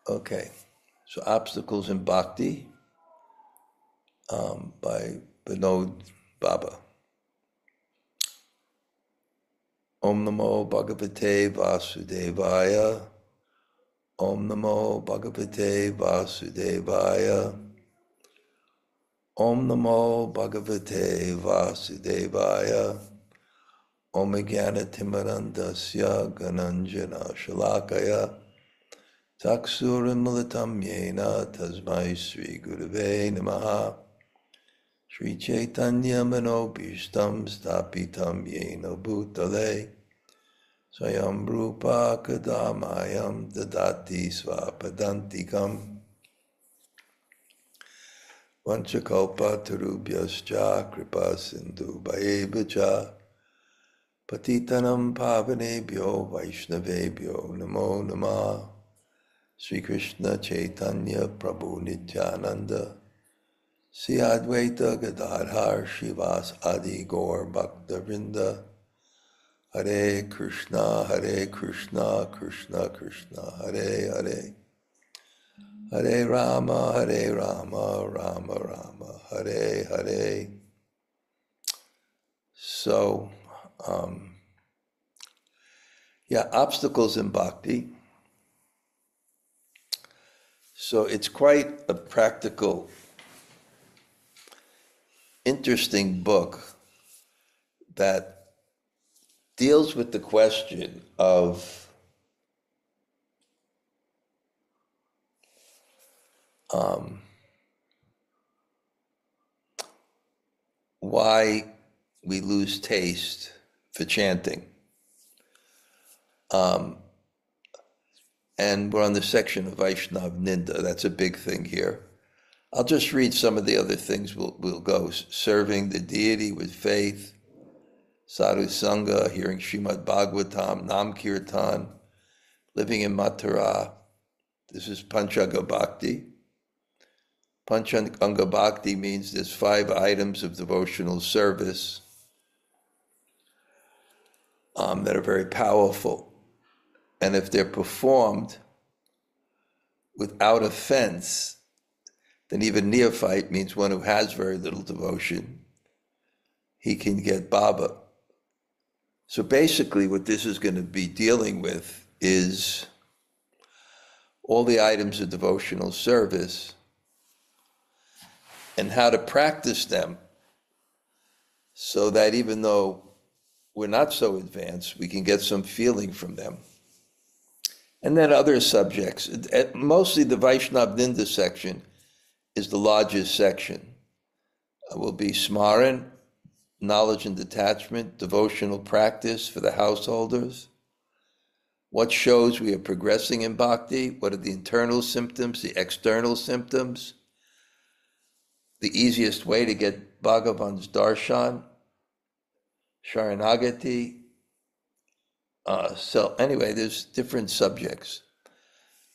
Okay, so Obstacles in Bhakti by Vinod Baba. Om Namo Bhagavate Vasudevaya. Om Namo Bhagavate Vasudevaya. Om Namo Bhagavate Vasudevaya. Om Jnana Timarandasya Gananjana Shalakaya. Taksuramulatam Yena Tasmai Sri Gurave Namaha. Sri Chaitanya Manobhishtam Stapitam Yena Bhutale. Swayam Rupa Kadamayam Dadati Svapadantikam. Vanchakalpa Tarubhyascha Kripa Sindhu Bhayevacha. Patitanam Pavanebhyo Vaishnavebhyo Namo Namah. Sri Krishna Chaitanya Prabhu Nityananda. Sri Advaita Gadadhar Shivas Adi Gaur Bhakta-vrinda. Hare Krishna, Krishna Krishna, Hare Hare. Hare Rama, Rama Rama, Hare Hare. So, obstacles in bhakti. So it's quite a practical, interesting book that deals with the question of why we lose taste for chanting. And we're on the section of Vaishnav Ninda. That's a big thing here. I'll just read some of the other things we'll go. Serving the deity with faith, Sadhu Sanga, hearing Srimad Bhagavatam, Nam Kirtan, living in Mathura. This is Panchanga Bhakti. Panchanga Bhakti means there's 5 items of devotional service that are very powerful. And if they're performed without offense, then even neophyte means one who has very little devotion, he can get Baba. So basically what this is going to be dealing with is all the items of devotional service and how to practice them so that even though we're not so advanced, we can get some feeling from them. And then other subjects. Mostly the Vaishnav Ninda section is the largest section. Will be Smaran, knowledge and detachment, devotional practice for the householders. What shows we are progressing in bhakti? What are the internal symptoms, the external symptoms? The easiest way to get Bhagavan's darshan, Sharanagati. So anyway, there's different subjects.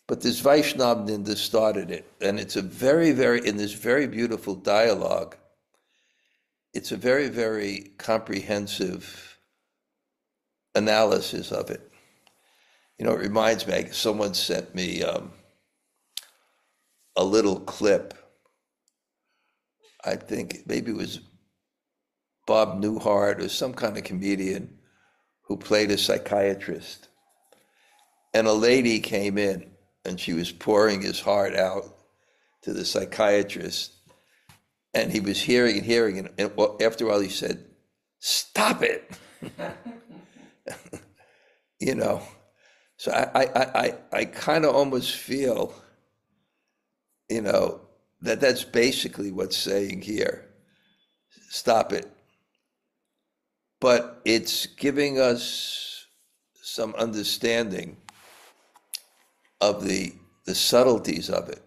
But this Vaishnav Ninda started it, and it's a very, in this very beautiful dialogue, it's a very, very comprehensive analysis of it. You know, it reminds me, someone sent me a little clip. I think maybe it was Bob Newhart or some kind of comedian who played a psychiatrist. And a lady came in and she was pouring his heart out to the psychiatrist. And he was hearing, and after a while he said, "Stop it." You know, so I kind of almost feel, you know, that's basically what's saying here. Stop it. But it's giving us some understanding of the subtleties of it.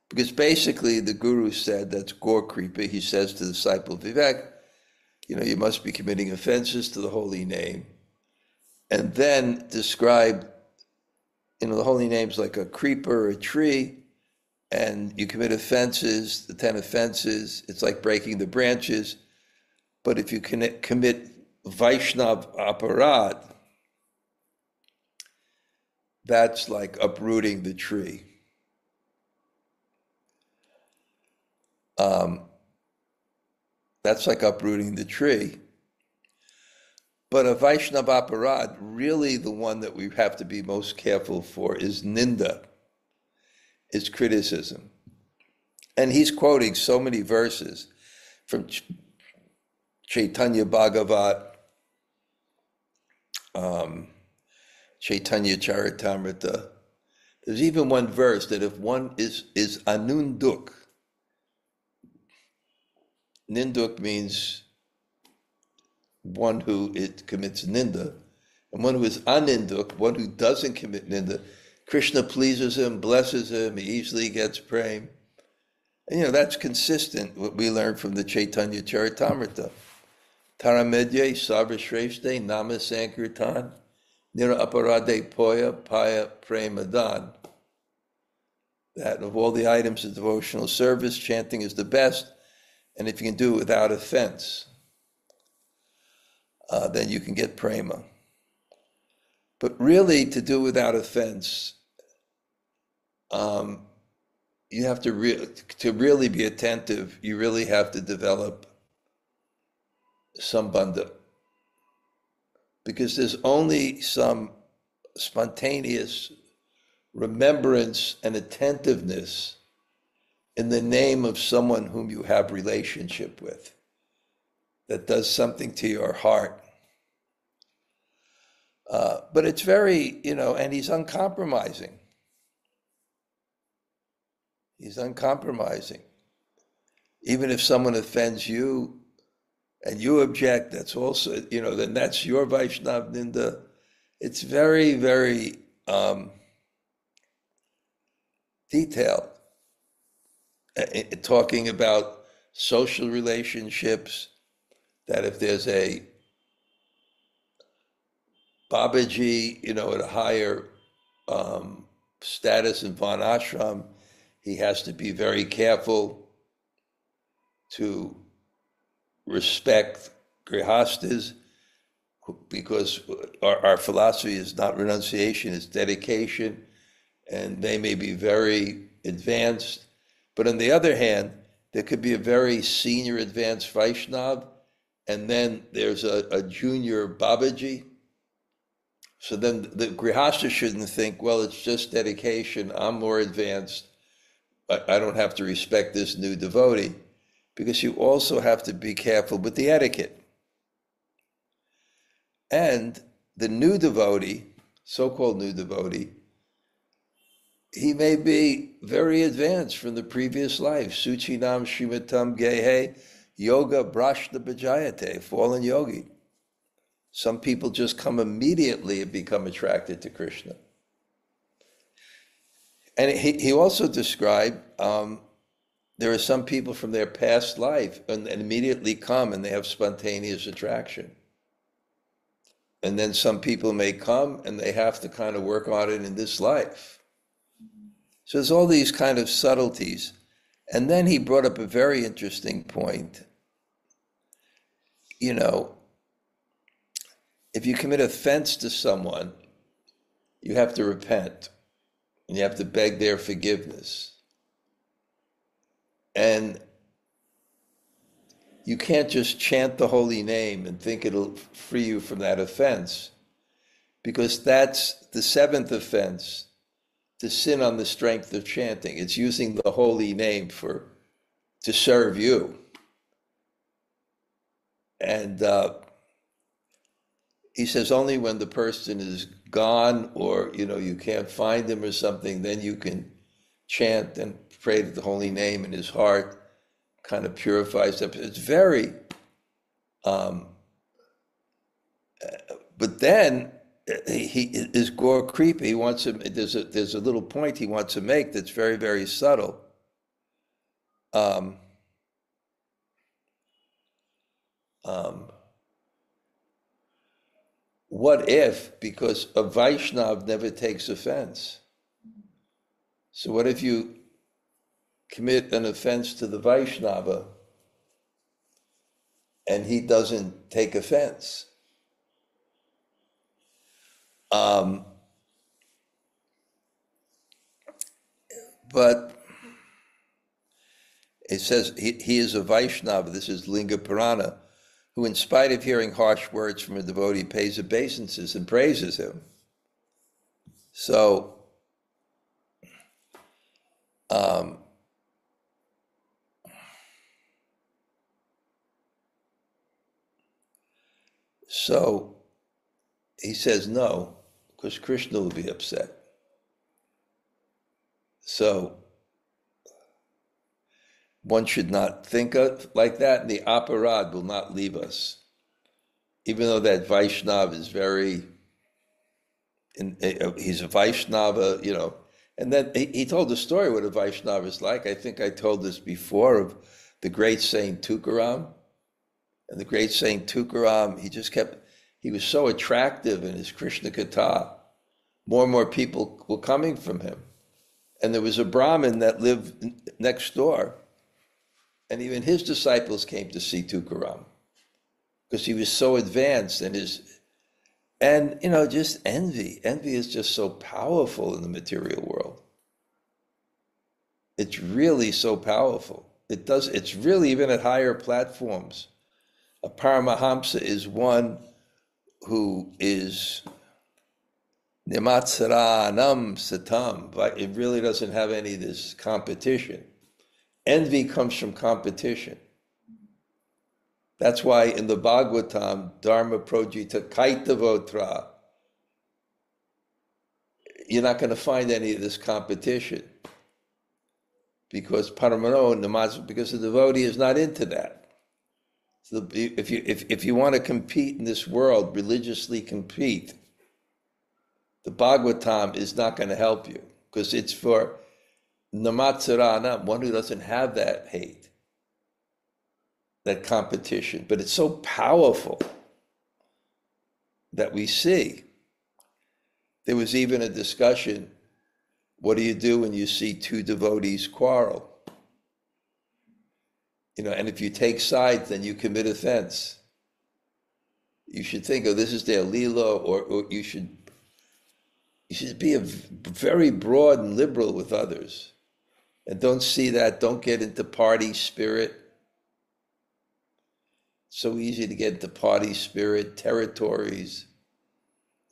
Because basically the guru said, that's Gaur Kripa, he says to the disciple Vivek, you know, you must be committing offenses to the holy name. And then describe, you know, the holy name's like a creeper or a tree, and you commit offenses, the 10 offenses, it's like breaking the branches. But if you commit Vaishnav aparad, that's like uprooting the tree. That's like uprooting the tree. But a Vaishnava aparad, really the one that we have to be most careful for is ninda, is criticism. And he's quoting so many verses from Chaitanya Bhagavat, Chaitanya Charitamrita. There's even one verse that if one is anunduk, ninduk means one who commits ninda, and one who is aninduk, one who doesn't commit ninda, Krishna pleases him, blesses him, he easily gets prem. And that's consistent what we learned from the Chaitanya Charitamrita. Taramedye Sarvashreshte Nama Sankirtan Nira Aparade Poya Paya Premadan. That of all the items of devotional service, chanting is the best, and if you can do it without offense, then you can get prema. But really, to do without offense, you have to really be attentive. You really have to develop sambandha, because there's only some spontaneous remembrance and attentiveness in the name of someone whom you have relationship with that does something to your heart. But it's very, and he's uncompromising. He's uncompromising. Even if someone offends you and you object, that's also, then that's your Vaishnav Ninda. It's very, very detailed. Talking about social relationships, that if there's a Babaji, at a higher status in Varnashram, he has to be very careful to respect grihastas, because our philosophy is not renunciation, it's dedication, and they may be very advanced. But on the other hand, there could be a very senior advanced Vaishnav, and then there's a junior Babaji. So then the grihasta shouldn't think, well, it's just dedication, I'm more advanced, I don't have to respect this new devotee, because you also have to be careful with the etiquette. And the new devotee, so-called new devotee, he may be very advanced from the previous life. Suchinam Shrimatam Gehe Yoga Brashna Bhajayate, fallen yogi. Some people just come immediately and become attracted to Krishna. And he also described, there are some people from their past life and immediately come and they have spontaneous attraction. And then some people may come and they have to kind of work on it in this life. So there's all these kind of subtleties. And then he brought up a very interesting point. If you commit offense to someone, you have to repent and you have to beg their forgiveness. And you can't just chant the holy name and think it'll free you from that offense, because that's the seventh offense, to sin on the strength of chanting. It's using the holy name to serve you. And he says only when the person is gone, or you can't find him or something, then you can chant and pray to the holy name in his heart, kind of purifies it. It's very, but then he is gore creepy. He wants to. There's a little point he wants to make that's very, very subtle. What if, because a Vaishnav never takes offense? So what if you commit an offense to the Vaishnava and he doesn't take offense? But it says he is a Vaishnava, this is Linga Purana, who in spite of hearing harsh words from a devotee pays obeisances and praises him. So, so he says no, because Krishna will be upset. So one should not think of like that, and the aparad will not leave us. Even though that Vaishnava is he's a Vaishnava, and then he told the story what a Vaishnava is like. I think I told this before of the great saint Tukaram. And the great saint Tukaram, he was so attractive in his Krishna-katha. More and more people were coming from him. And there was a Brahmin that lived next door, and even his disciples came to see Tukaram because he was so advanced in his, and just envy. Envy is just so powerful in the material world. It's really so powerful. It's really even at higher platforms. A Paramahamsa is one who is Nimatsaranam Satam. It really doesn't have any of this competition. Envy comes from competition. That's why in the Bhagavatam, Dharma Projita Kaitavotra, you're not going to find any of this competition. Because Paramano, because the devotee is not into that. So if you want to compete in this world, religiously compete, the Bhagavatam is not going to help you, because it's for Namatsarana, one who doesn't have that hate, that competition. But it's so powerful that we see. There was even a discussion, what do you do when you see two devotees quarrel? And if you take sides, then you commit offense. You should think, this is their lila, or you should be very broad and liberal with others. And don't get into party spirit. So easy to get into party spirit, territories,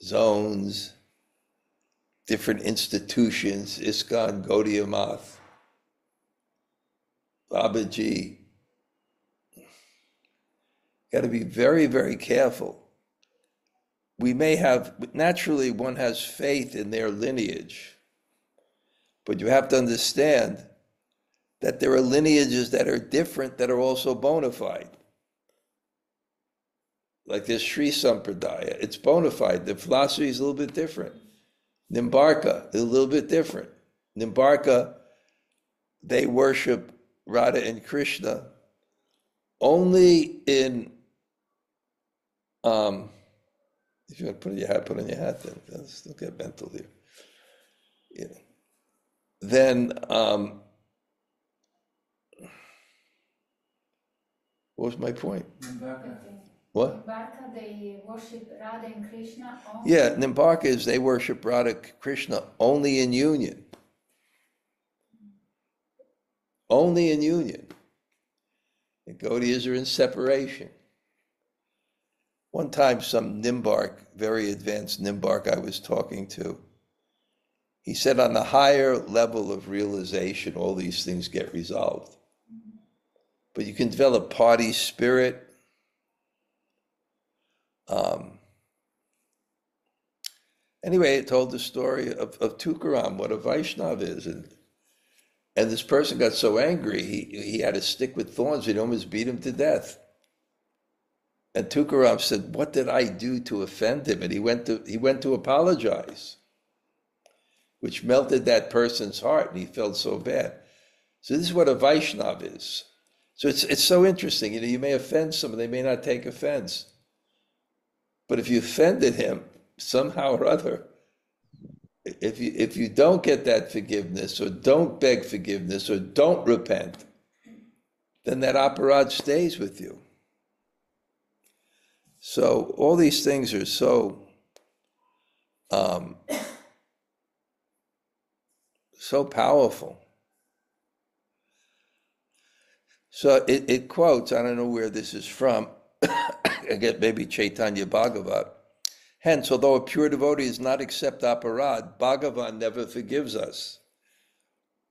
zones, different institutions, ISKCON, Gaudiya Math, Babaji. Got to be very, very careful. Naturally one has faith in their lineage, but you have to understand that there are lineages that are different that are also bona fide. Like this Sri Sampradaya, it's bona fide. The philosophy is a little bit different. Nimbarka is a little bit different. Nimbarka, they worship Radha and Krishna only in, if you want to put on your hat then. Let's don't get mental here. Then, what was my point? Nimbarka. What? Nimbarka, they worship Radha and Krishna only? Yeah, Nimbarka is they worship Radha Krishna only in union. Only in union. The Gaudiyas are in separation. One time some Nimbark, very advanced Nimbark I was talking to, he said on the higher level of realization, all these things get resolved. But you can develop party spirit. Anyway, it told the story of Tukaram, what a Vaishnava is. And this person got so angry, he had a stick with thorns, he'd almost beat him to death. And Tukaram said, what did I do to offend him? And he went to apologize, which melted that person's heart, and he felt so bad. So this is what a Vaishnava is. So it's so interesting. You may offend someone, they may not take offense. But if you offended him somehow or other, if you don't get that forgiveness, or don't beg forgiveness, or don't repent, then that aparad stays with you. So all these things are so so powerful. So it quotes, I don't know where this is from, again, maybe Chaitanya Bhagavat. Hence, although a pure devotee does not accept aparad, Bhagavan never forgives us.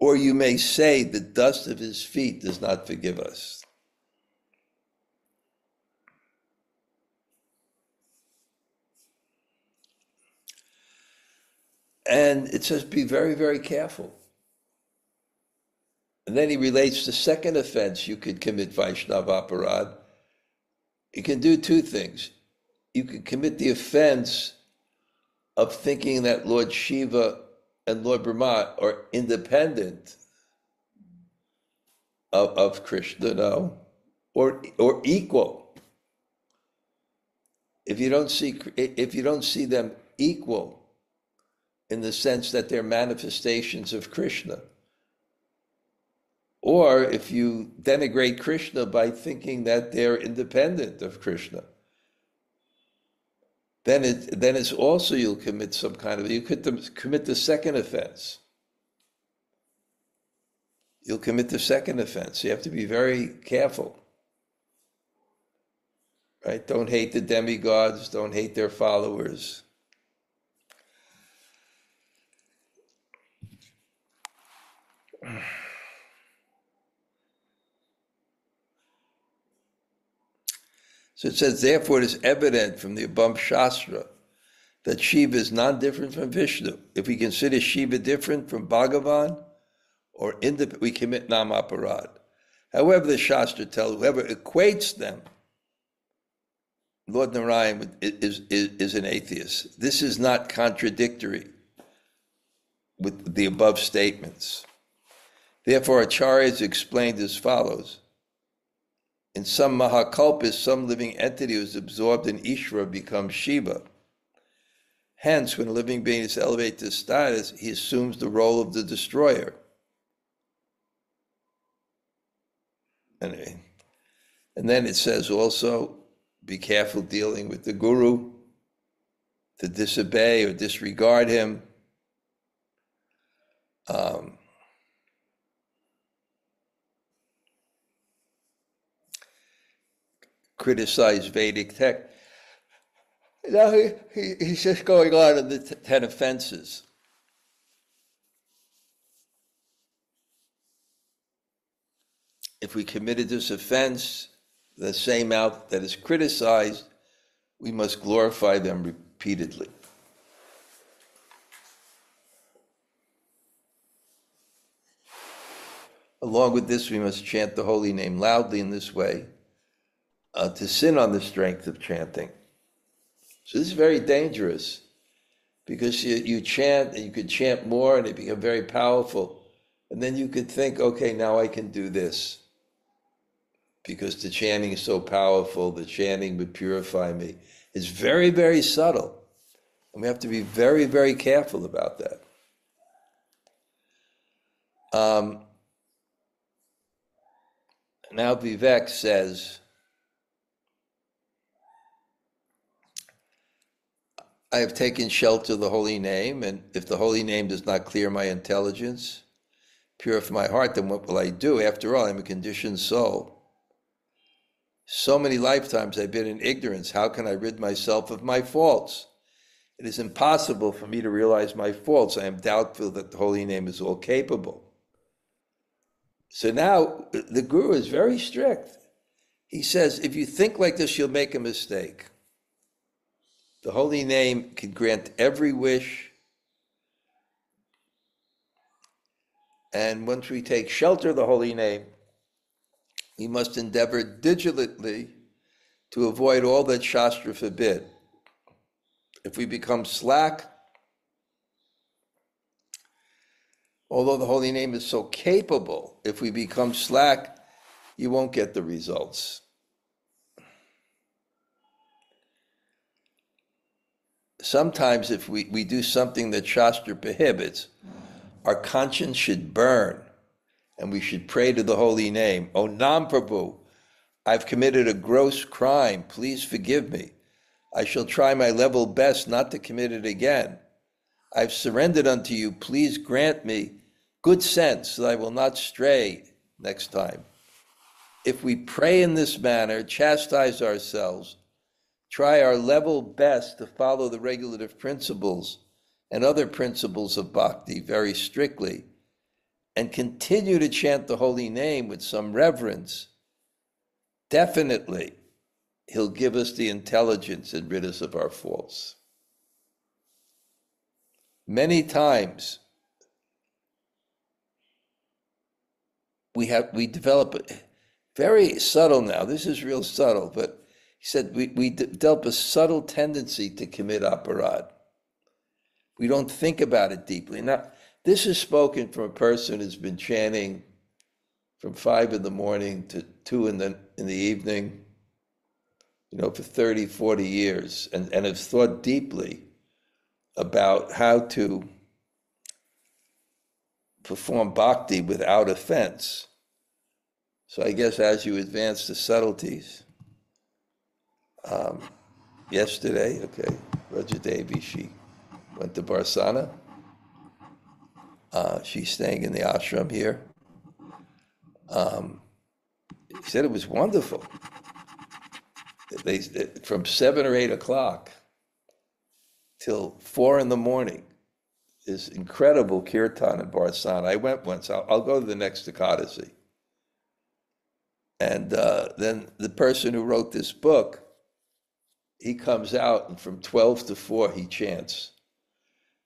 Or you may say the dust of his feet does not forgive us. And it says, be very, very careful. And then he relates the second offense you could commit Vaishnav aparad. You can do two things. You can commit the offense of thinking that Lord Shiva and Lord Brahma are independent of Krishna, no, or equal. If you don't see them equal in the sense that they're manifestations of Krishna, or if you denigrate Krishna by thinking that they're independent of Krishna, then it's also you commit the second offense. You'll commit the second offense. You have to be very careful. Right? Don't hate the demigods, don't hate their followers. So it says, therefore it is evident from the above Shastra that Shiva is non-different from Vishnu. If we consider Shiva different from Bhagavan, we commit namaparad. However, the Shastra tells, whoever equates them, Lord Narayan is an atheist. This is not contradictory with the above statements. Therefore, Acharyas explained as follows. In some Mahakalpas, some living entity who is absorbed in Ishvara becomes Shiva. Hence, when a living being is elevated to status, he assumes the role of the destroyer. Anyway, and then it says also, be careful dealing with the guru, to disobey or disregard him. Criticize Vedic text. Now he's just going on in the 10 offenses. If we committed this offense, the same mouth that is criticized, we must glorify them repeatedly. Along with this, we must chant the holy name loudly in this way, to sin on the strength of chanting. So this is very dangerous, because you chant, and you could chant more, and it become very powerful. And then you could think, okay, now I can do this. Because the chanting is so powerful, the chanting would purify me. It's very, very subtle. And we have to be very, very careful about that. Now Vivek says, I have taken shelter of the holy name, and if the holy name does not clear my intelligence, purify my heart, then what will I do? After all, I'm a conditioned soul. So many lifetimes I've been in ignorance. How can I rid myself of my faults? It is impossible for me to realize my faults. I am doubtful that the holy name is all capable. So now the guru is very strict. He says, if you think like this, you'll make a mistake. The holy name can grant every wish. And once we take shelter of the holy name, we must endeavor diligently to avoid all that Shastra forbid. If we become slack, although the holy name is so capable, if we become slack, you won't get the results. Sometimes if we do something that Shastra prohibits, our conscience should burn, and we should pray to the holy name. O Nam Prabhu, I've committed a gross crime. Please forgive me. I shall try my level best not to commit it again. I've surrendered unto you. Please grant me good sense that I will not stray next time. if we pray in this manner, chastise ourselves, try our level best to follow the regulative principles and other principles of bhakti very strictly, and continue to chant the holy name with some reverence, definitely he'll give us the intelligence and rid us of our faults. Many times we develop very subtle now, this is real subtle, but he said we develop a subtle tendency to commit aparad. We don't think about it deeply. Now, this is spoken from a person who's been chanting from 5 in the morning to 2 in the evening, for 30, 40 years, and has thought deeply about how to perform bhakti without offense. So I guess as you advance the subtleties, yesterday, Rajadevi, she went to Barsana. She's staying in the ashram here. She said it was wonderful. From 7 or 8 o'clock till 4 in the morning is incredible kirtan in Barsana. I went once. I'll go to the next Ekadasi. And then the person who wrote this book, he comes out, and from 12 to 4 he chants.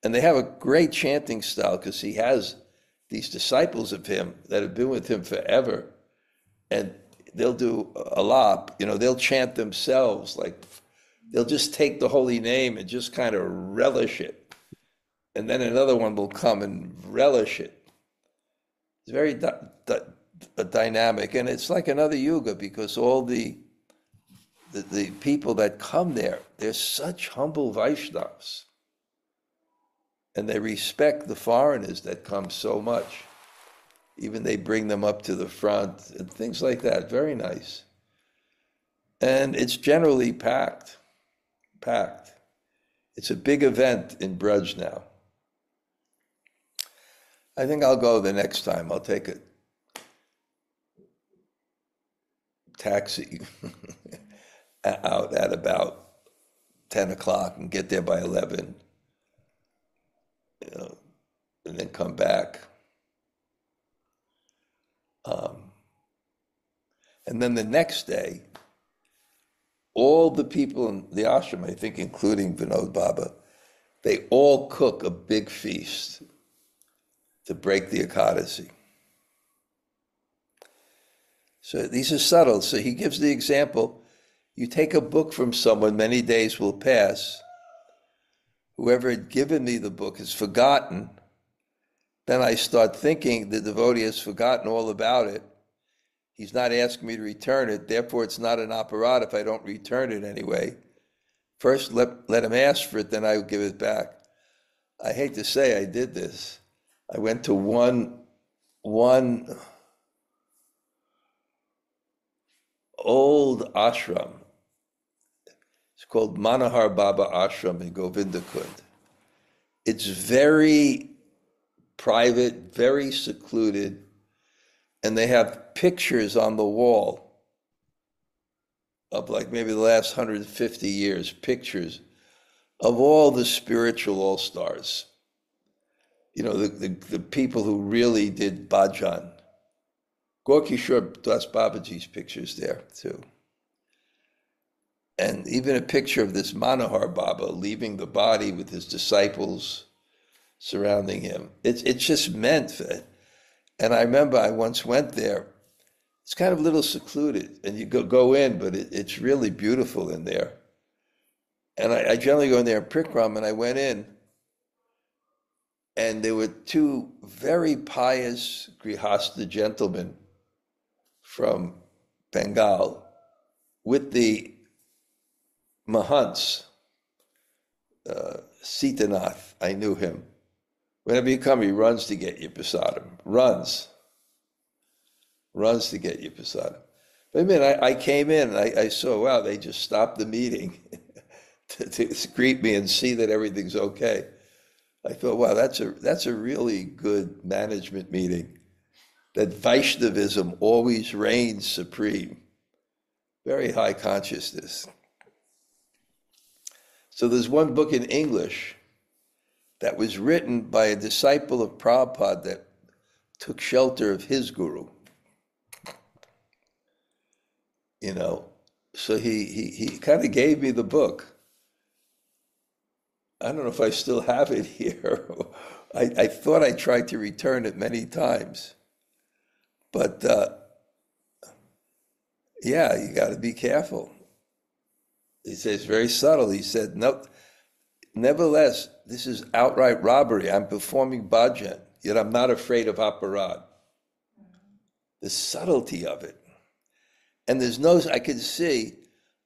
And they have a great chanting style because he has these disciples of him that have been with him forever. And they'll do a lot, they'll chant themselves, like they'll just take the holy name and just kind of relish it. And then another one will come and relish it. It's very dynamic, and it's like another yuga because all the people that come there, they're such humble Vaishnavas. And they respect the foreigners that come so much. Even they bring them up to the front and things like that. Very nice. And it's generally packed. It's a big event in Braj now. I think I'll go the next time. I'll take a taxi out at about 10 o'clock and get there by 11, and then come back. And then the next day, all the people in the ashram, I think including Vinod Baba, they all cook a big feast to break the Ekadasi. So these are subtle. So he gives the example, you take a book from someone, many days will pass. Whoever had given me the book is forgotten. Then I start thinking the devotee has forgotten all about it. He's not asking me to return it, therefore it's not an aparad if I don't return it anyway. First, let him ask for it, then I will give it back. I hate to say I did this. I went to one old ashram. It's called Manohar Baba Ashram in Govindakund. It's very private, very secluded, and they have pictures on the wall of like maybe the last 150 years, pictures of all the spiritual all-stars. The people who really did bhajan. Gorkishore Das Babaji's pictures there too. And even a picture of this Manohar Baba leaving the body with his disciples surrounding him. It's just meant for it. And I remember I once went there. It's kind of a little secluded, and you go in, but it's really beautiful in there. And I generally go in there in Prikram, and I went in, and there were 2 very pious Grihastha gentlemen from Bengal with the Mahants. Sitanath, I knew him. Whenever you come, he runs to get you prasadam. Runs to get you prasadam. But I came in and I saw, wow, they just stopped the meeting to greet me and see that everything's okay. I thought, wow, that's a really good management meeting. that Vaishnavism always reigns supreme. Very high consciousness. So there's one book in English that was written by a disciple of Prabhupada that took shelter of his guru. You know, so he kind of gave me the book. I don't know if I still have it here. I thought I tried to return it many times. But yeah, you got to be careful. He says very subtle. He said, no, nevertheless, this is outright robbery. I'm performing bhajan, yet I'm not afraid of aparad. The subtlety of it. And there's no, I can see,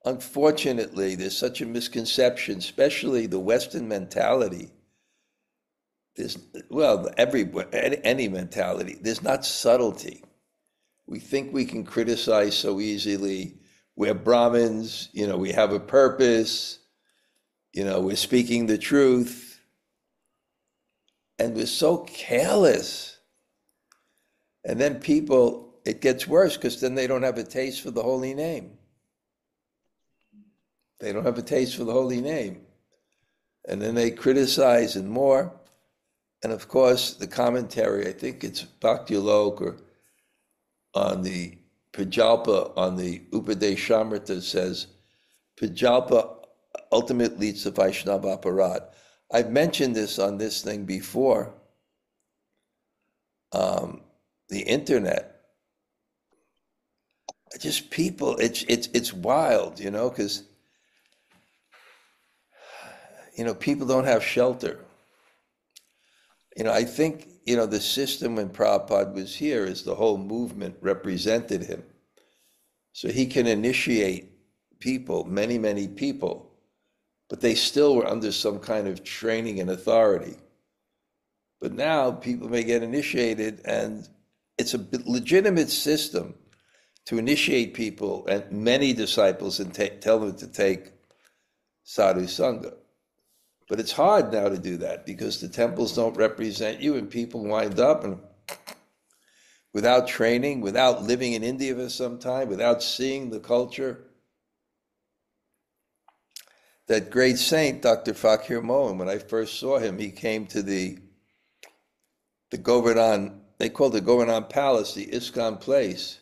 unfortunately, there's such a misconception, especially the Western mentality. There's, well, any mentality, there's not subtlety. We think we can criticize so easily. We're Brahmins, you know, we have a purpose, you know, we're speaking the truth. And we're so careless. And then people, it gets worse because then they don't have a taste for the holy name. They don't have a taste for the holy name. And then they criticize and more. And of course, the commentary, I think it's Bhakti Lok or on the Prajalpa, on the Upadeshamrita says, Prajalpa ultimately leads to Vaishnava Aparad. I've mentioned this on this thing before. The internet, just people, it's wild, you know, because, you know, people don't have shelter. You know, I think, you know, the system when Prabhupada was here is the whole movement represented him. So he can initiate people, many, many people, but they still were under some kind of training and authority. But now people may get initiated, and it's a legitimate system to initiate people and many disciples and tell them to take sadhu sangha. But it's hard now to do that because the temples don't represent you, and people wind up and without training, without living in India for some time, without seeing the culture. That great saint, Dr. Fakir Mohan, when I first saw him, he came to the Govardhan, they called it Govardhan Palace, the ISKCON place.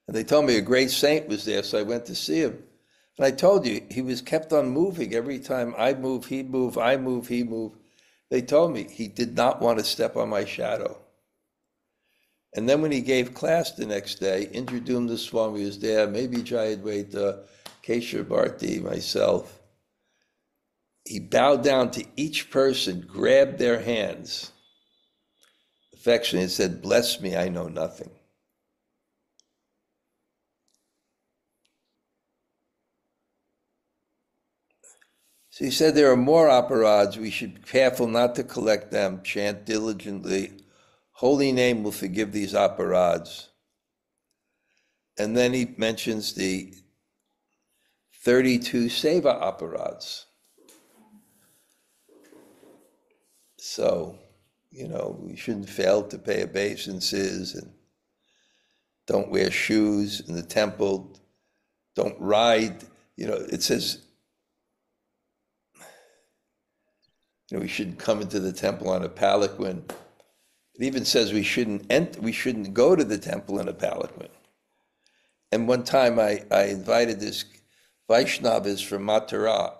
And they told me a great saint was there, so I went to see him. And I told you, he was kept on moving. Every time I move, he'd move, I move, he moved. They told me he did not want to step on my shadow. And then when he gave class the next day, Indradumna Swami was there, maybe Jayadvaita, Keshav Bharti, myself. He bowed down to each person, grabbed their hands, affectionately, and said, "Bless me, I know nothing." So he said there are more aparads. We should be careful not to collect them, chant diligently. Holy name will forgive these aparads. And then he mentions the 32 seva aparads. So, you know, we shouldn't fail to pay obeisances and don't wear shoes in the temple, don't ride. You know, it says, you know, we shouldn't come into the temple on a palanquin. It even says we shouldn't go to the temple in a palanquin. And one time I invited this Vaishnavas from Mathura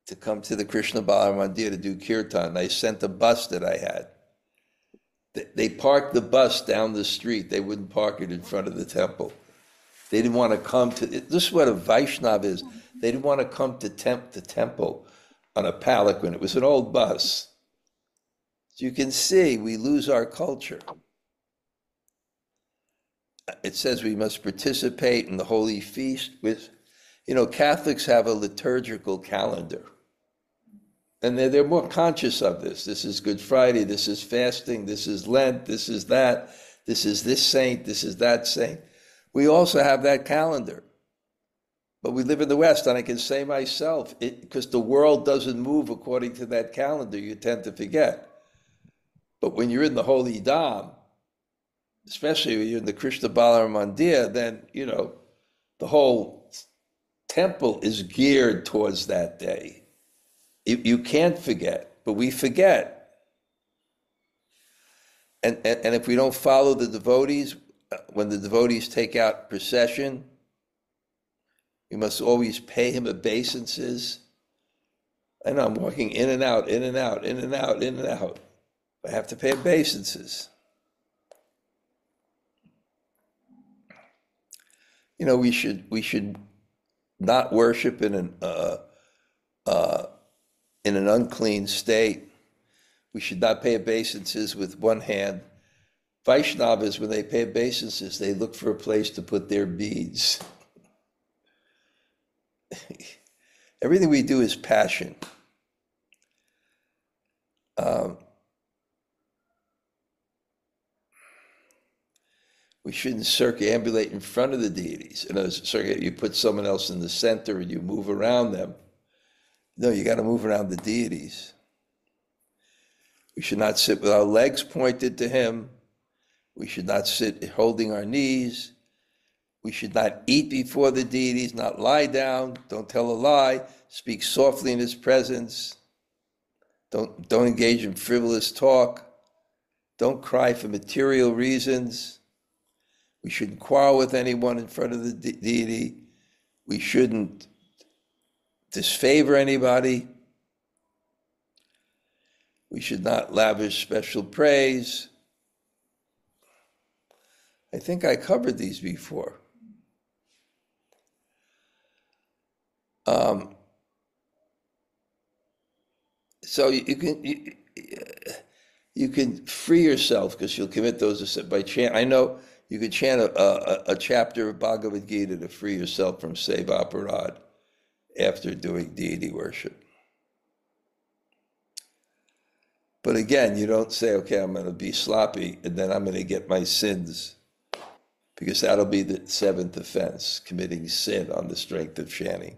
to come to the Krishna Balaram Mandir to do kirtan. I sent a bus that I had. They parked the bus down the street. They wouldn't park it in front of the temple. They didn't want to come to, this is what a Vaishnava is. They didn't want to come to the temple on a palanquin. It was an old bus. So you can see we lose our culture. It says we must participate in the holy feast with, you know, Catholics have a liturgical calendar. And they're more conscious of this. This is Good Friday, this is fasting, this is Lent, this is that, this is this saint, this is that saint. We also have that calendar. But we live in the West, and I can say myself, because the world doesn't move according to that calendar, you tend to forget. But when you're in the Holy Dham, especially when you're in the Krishna Balaram Mandir, then, the whole temple is geared towards that day. You can't forget, but we forget. And if we don't follow the devotees, when the devotees take out procession, we must always pay him obeisances. I know I'm walking in and out, in and out, in and out, in and out. I have to pay obeisances. We should not worship in an unclean state. We should not pay obeisances with one hand. Vaishnavas, when they pay obeisances, they look for a place to put their beads. Everything we do is passion. We shouldn't circumambulate in front of the deities. You put someone else in the center and you move around them. No, you got to move around the deities. We should not sit with our legs pointed to him. We should not sit holding our knees. We should not eat before the deities, not lie down, don't tell a lie, speak softly in his presence. Don't engage in frivolous talk. Don't cry for material reasons. We shouldn't quarrel with anyone in front of the deity. We shouldn't disfavor anybody. We should not lavish special praise. I think I covered these before. So you can free yourself because you'll commit those by chant. I know you could chant a chapter of Bhagavad Gita to free yourself from seva aparad after doing deity worship. But again, you don't say, okay, I'm going to be sloppy and then I'm going to get my sins, because that'll be the seventh offense, committing sin on the strength of chanting.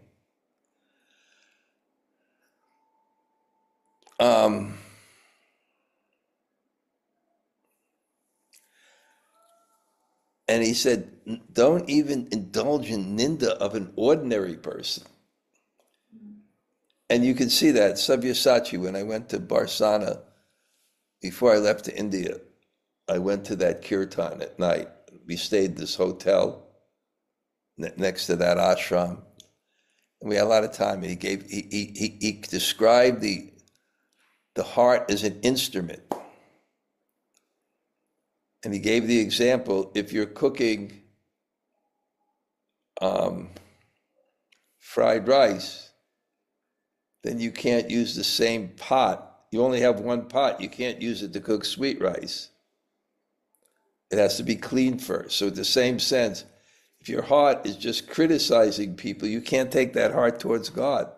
And he said, don't even indulge in ninda of an ordinary person. And you can see that, Sabyasachi, when I went to Barsana, before I left to India, I went to that kirtan at night. We stayed this hotel next to that ashram. And we had a lot of time. He described the heart as an instrument. And he gave the example, if you're cooking fried rice, then you can't use the same pot. You only have one pot. You can't use it to cook sweet rice. It has to be cleaned first. So in the same sense, if your heart is just criticizing people, you can't take that heart towards God.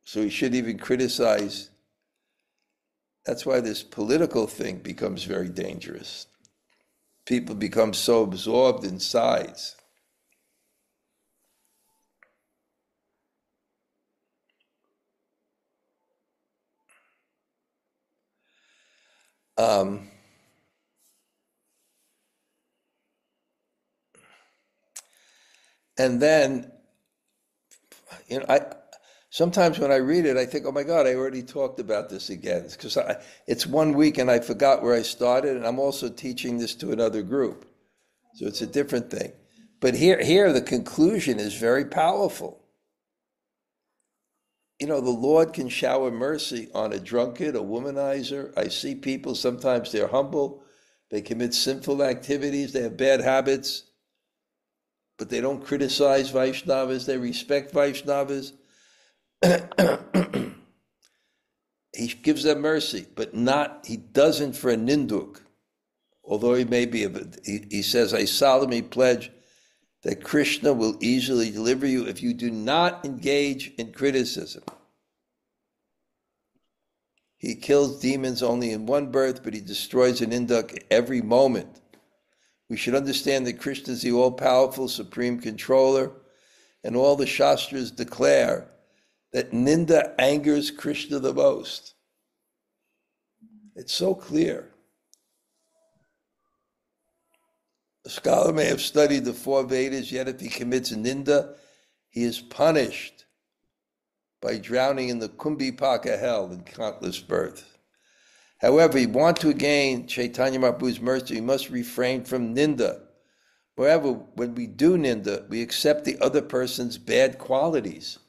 So you shouldn't even criticize. That's why this political thing becomes very dangerous. People become so absorbed in sides. And then, sometimes when I read it, I think, oh my God, I already talked about this again. Because it's 1 week and I forgot where I started, and I'm also teaching this to another group. So it's a different thing. But here the conclusion is very powerful. The Lord can shower mercy on a drunkard, a womanizer. I see people, sometimes they're humble, they commit sinful activities, they have bad habits, but they don't criticize Vaishnavas, they respect Vaishnavas. He gives them mercy, but he doesn't for a ninduk. Although he may be, he says, I solemnly pledge that Krishna will easily deliver you if you do not engage in criticism. He kills demons only in one birth, but he destroys an ninduk every moment. We should understand that Krishna is the all-powerful supreme controller, and all the Shastras declare that ninda angers Krishna the most. It's so clear. A scholar may have studied the 4 Vedas, yet if he commits ninda, he is punished by drowning in the Kumbhipaka hell in countless birth. However, if you want to gain Chaitanya Mahaprabhu's mercy, you must refrain from ninda. However, when we do ninda, we accept the other person's bad qualities,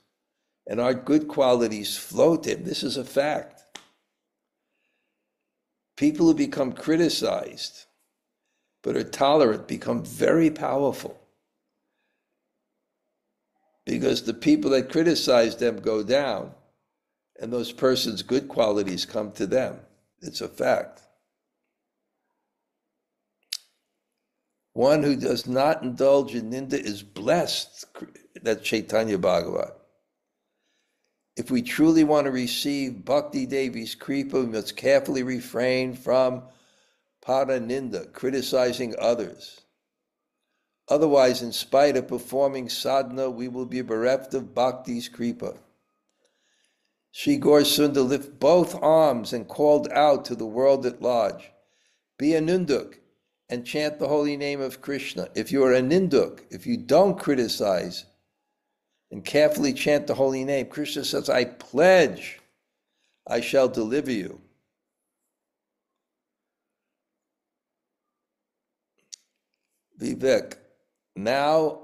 and our good qualities flow to him. This is a fact. People who become criticized but are tolerant become very powerful, because the people that criticize them go down, and those persons' good qualities come to them. It's a fact. One who does not indulge in ninda is blessed. That's Chaitanya Bhagavat. If we truly want to receive Bhakti Devi's kripa, we must carefully refrain from para ninda, criticizing others. Otherwise, in spite of performing sadhana, we will be bereft of Bhakti's kripa. Sri Gaur Sundar lifted both arms and called out to the world at large, "Be a ninduk and chant the holy name of Krishna. If you are a ninduk, if you don't criticize and carefully chant the holy name, Krishna says, I pledge I shall deliver you." Vivek, now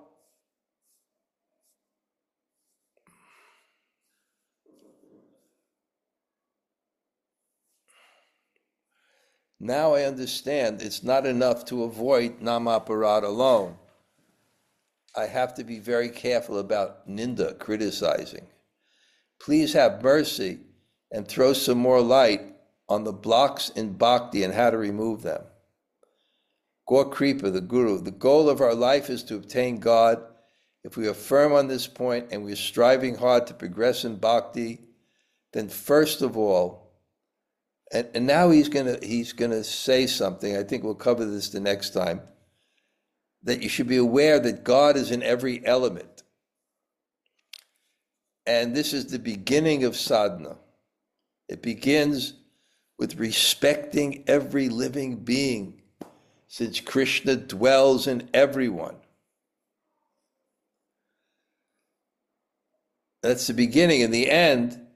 I understand it's not enough to avoid namaparad alone. I have to be very careful about ninda, criticizing. Please have mercy and throw some more light on the blocks in bhakti and how to remove them. Gaur Kripa, the Guru, the goal of our life is to obtain God. If we are firm on this point and we are striving hard to progress in bhakti, then first of all, and now he's gonna say something, I think we'll cover this the next time, that you should be aware that God is in every element. And this is the beginning of sadhana. It begins with respecting every living being, since Krishna dwells in everyone. That's the beginning. And the end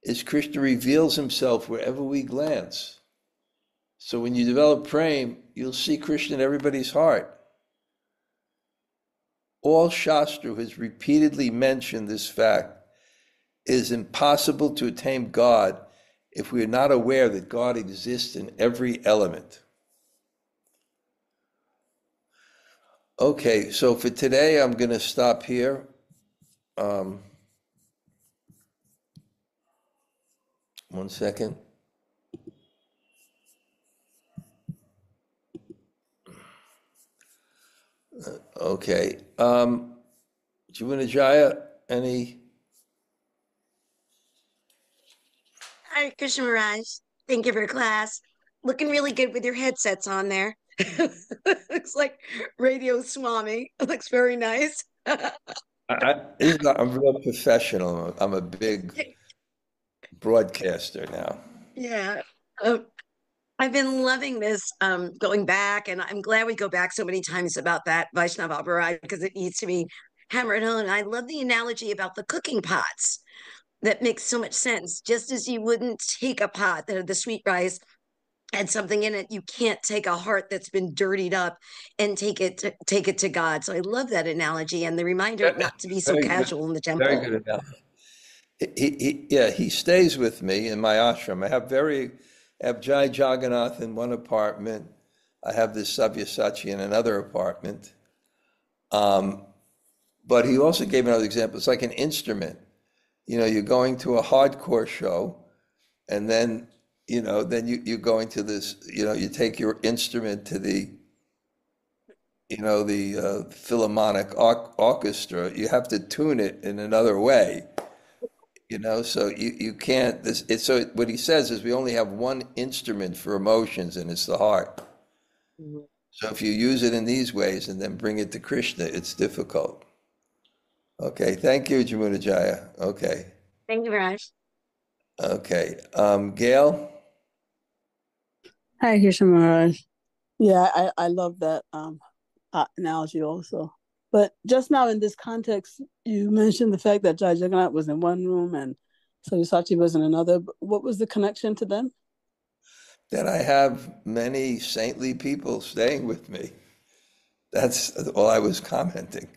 is Krishna reveals himself wherever we glance. So when you develop prema, you'll see Krishna in everybody's heart. All Shastra has repeatedly mentioned this fact. It is impossible to attain God if we are not aware that God exists in every element. Okay, so for today, I'm going to stop here. One second. Okay. Jivanajaya, any? Hi, Krishna Maharaj. Thank you for your class. Looking really good with your headsets on there. Looks like Radio Swami. It looks very nice. I'm real professional. I'm a big broadcaster now. Yeah. I've been loving this going back, and I'm glad we go back so many times about that Vaishnava Aparad because it needs to be hammered home. I love the analogy about the cooking pots. That makes so much sense. Just as you wouldn't take a pot, the sweet rice, and something in it, you can't take a heart that's been dirtied up and take it to God. So I love that analogy and the reminder not to be so Very good. casual in the Very temple. good analogy. He stays with me in my ashram. I have Jai Jagannath in one apartment. I have this Sabyasachi in another apartment. But he also gave another example. It's like an instrument. You're going to a hardcore show, and then you're going to this, you take your instrument to the Philharmonic orchestra. You have to tune it in another way, so you can't, so what he says is we only have one instrument for emotions, and it's the heart. Mhm. So if you use it in these ways and then bring it to Krishna, it's difficult. Okay, thank you, Jamuna Jaya. Okay. Thank you, Raj. Okay, Gail? Hi, Krishna Maharaj. Yeah, I love that analogy also. But just now in this context, you mentioned the fact that Jai Jagannath was in one room and Saraswati was in another. What was the connection to them? That I have many saintly people staying with me. That's all I was commenting.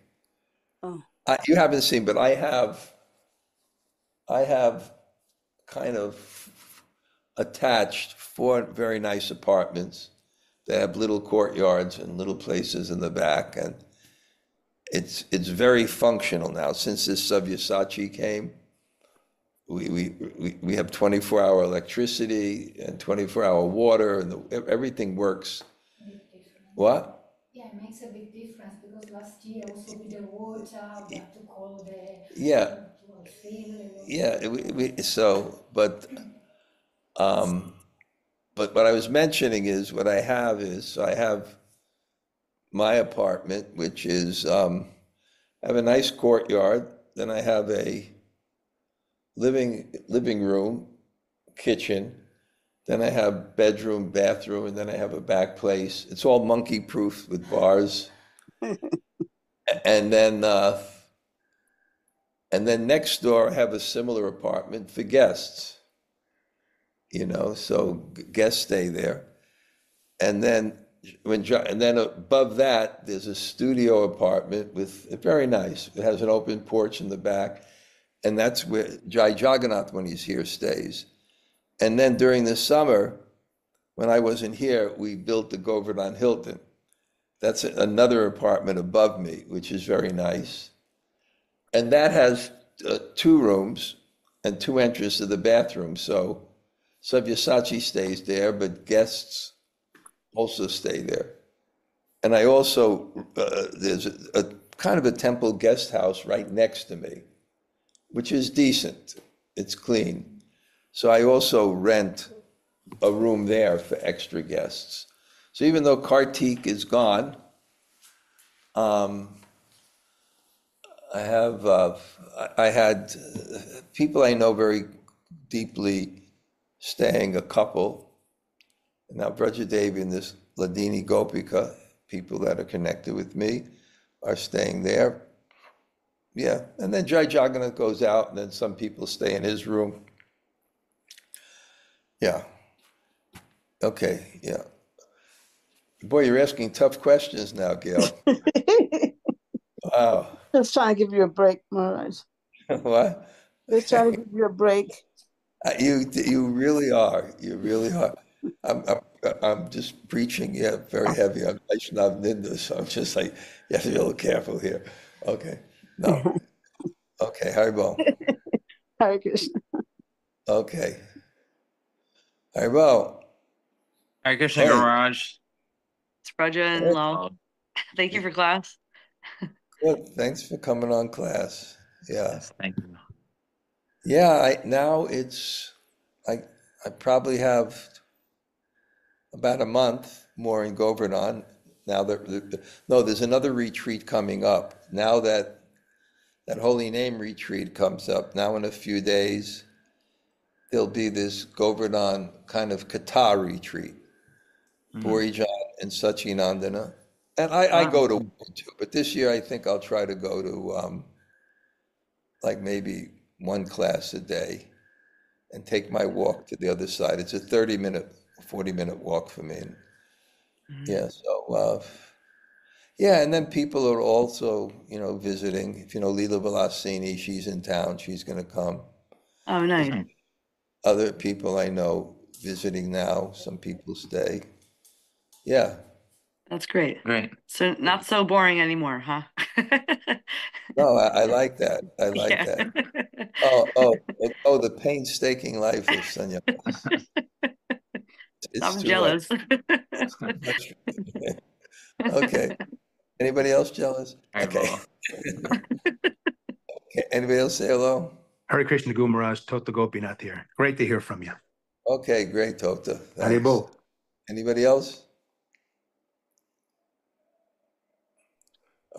Oh, You haven't seen, but I have kind of attached four very nice apartments that have little courtyards and little places in the back, and it's very functional now. Since this Sabyasachi came, we have 24-hour electricity and 24-hour water, and everything works. Big difference. What? Yeah, it makes a big difference because last year also with the water, we have to call the Yeah, to fill. It was yeah. very But what I was mentioning is what I have is I have my apartment, which is I have a nice courtyard. Then I have a living room, kitchen. Then I have bedroom, bathroom, and then I have a back place. It's all monkey proof with bars. And then next door I have a similar apartment for guests. So guests stay there. And then above that, there's a studio apartment with very nice. It has an open porch in the back, and that's where Jai Jagannath, when he's here, stays. And then during the summer, when I wasn't here, we built the Govardhan Hilton. That's another apartment above me, which is very nice. And that has two rooms and two entrances to the bathroom. So Sabyasachi stays there, but guests also stay there. And I also, there's a kind of a temple guest house right next to me, which is decent. It's clean. So I also rent a room there for extra guests. So even though Kartik is gone, I had people I know very deeply staying, a couple. Now Brajadevi and this Ladini Gopika, people that are connected with me, are staying there. Yeah, and then Jai Jagannath goes out, and then some people stay in his room. Yeah, okay, yeah. Boy, you're asking tough questions now, Gail. Wow. just trying to give you a break, Maharaj. What? Just trying to give you a break. You really are. You really are. I'm just preaching, yeah, very heavy. I'm Vaishnav Ninda, so I'm just like, you have to be a little careful here. Okay. No. Okay, Haribo. Hare Krishna. Okay. Haribo. Hare Krishna, Hey, Garage. It's Raja and good. Lo. Thank you for class. Good. Thanks for coming on class. Yeah. Yes, thank you. Yeah, I I probably have about a month more in Govardhan. Now no, there's another retreat coming up. Now that Holy Name retreat comes up, now in a few days, there'll be this Govardhan kind of Katha retreat, Borijan and Sachinandana. And I go to Wow. one too, but this year I think I'll try to go to like maybe one class a day and take my walk to the other side. It's a 30-minute, 40-minute walk for me. And yeah, so yeah, and then people are also, visiting. If you know Leela Vilasini, she's in town, she's going to come. Oh, There's nice. other people I know visiting now, some people stay. Yeah. That's great. Great. So not so boring anymore, huh? No, I like that. I like Yeah. that. Oh, the painstaking life of Sanya. It's I'm too much. jealous. Too much. Okay. Anybody else jealous? Okay. Haribo. Okay. Anybody else say hello? Hare Krishna Guru Maharaj, Tota Gopinath here. Great to hear from you. Okay, great, Tota. Thanks. Haribo. Anybody else?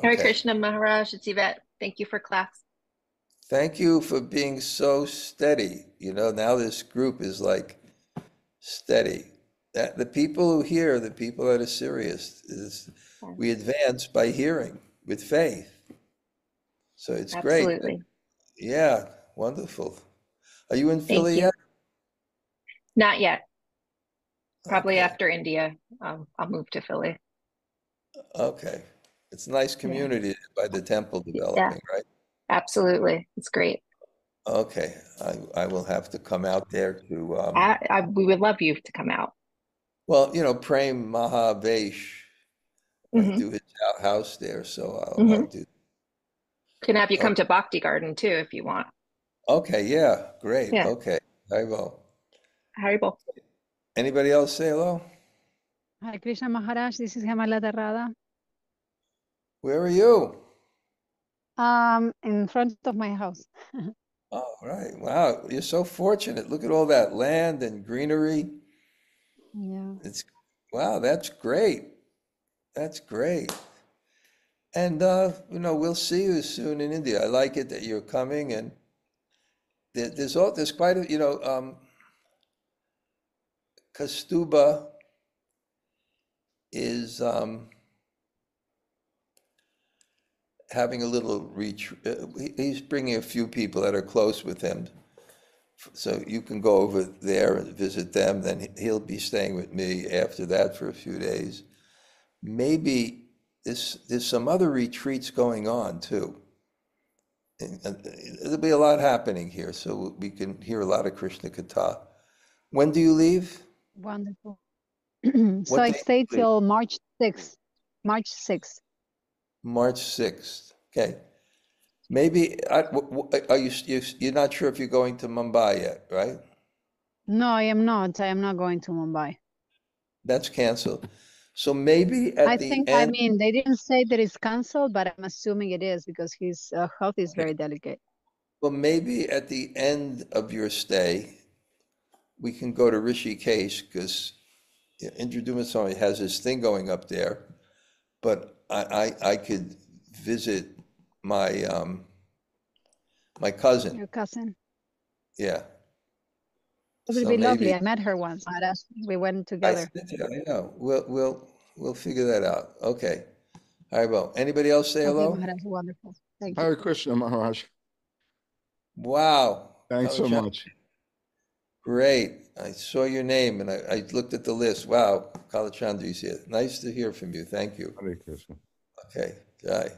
Hare Okay. Krishna Maharaj, it's Yvette. Thank you for class. Thank you for being so steady. Now this group is like steady. That the people who hear, the people that are serious, we advance by hearing with faith. So it's great. Absolutely. Yeah, wonderful. Are you in Thank Philly you. yet? Not yet. Probably Okay. after India, I'll move to Philly. Okay. It's a nice Yeah. community by the temple Yeah, developing, right? absolutely. It's great. Okay. I will have to come out there to, We would love you to come out. well, Prem Mahavesh might Hmm. do his house there, so I'll Hmm. do. Can have you Oh, come to Bhakti Garden too if you want. okay, yeah, great. Yeah, Okay, I will. Haribol. Anybody else say hello? Hare Krishna Maharaj, this is Śrīla Dhanurdhara. Where are you? In front of my house. Oh, right. Wow, you're so fortunate. Look at all that land and greenery. Yeah. It's wow, that's great. That's great. And we'll see you soon in India. I like it that you're coming, and there's quite a Kastuba is having a little retreat. He's bringing a few people that are close with him, so you can go over there and visit them. Then he'll be staying with me after that for a few days. Maybe there's some other retreats going on too. And there'll be a lot happening here, so we can hear a lot of Krishna-katha. When do you leave? Wonderful. So What I day stay do you leave? till March 6th. March 6th. March 6th. Okay. Maybe, are you're not sure if you're going to Mumbai yet, right? No, I am not. I am not going to Mumbai. That's canceled. So maybe I at the think, end, they didn't say that it's canceled, but I'm assuming it is because his health is very delicate. well, maybe at the end of your stay, we can go to Rishikesh because Indra Swami has his thing going up there, but I could visit my my cousin. Your cousin. Yeah. It would So be lovely. maybe I met her once, Maharaj. We went I together. I know. We'll figure that out. Okay. All right, well, anybody else say Okay, hello? Maharaj, wonderful. Thank you. Hare Krishna, Maharaj. Wow. Thanks so Kalachan, much. great. I saw your name and I looked at the list. Wow, Kalachandri's here. Nice to hear from you. Thank you. Hare Krishna. Okay, Jai.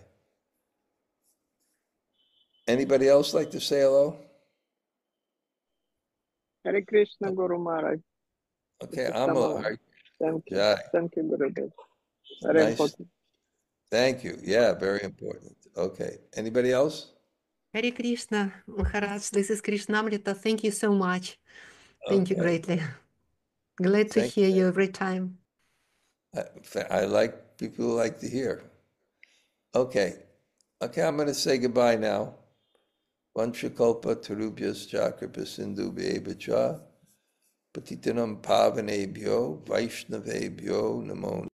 Anybody else like to say hello? Hare Krishna Guru Maharaj. Okay, Samala. Thank you. Jai. Thank you, Gurudev. Very Nice. important. Thank you. Yeah, very important. Okay. Anybody else? Hare Krishna, Maharaj, this is Krishnamrita. Thank you so much. Thank you Okay. greatly. Glad to Thank hear you every time. I like people who like to hear. Okay. Okay, I'm going to say goodbye now. Vanchakalpa tarubhyas jakripa sindhu bevacha patitanam pavanebhyo vaishnavebhyo namo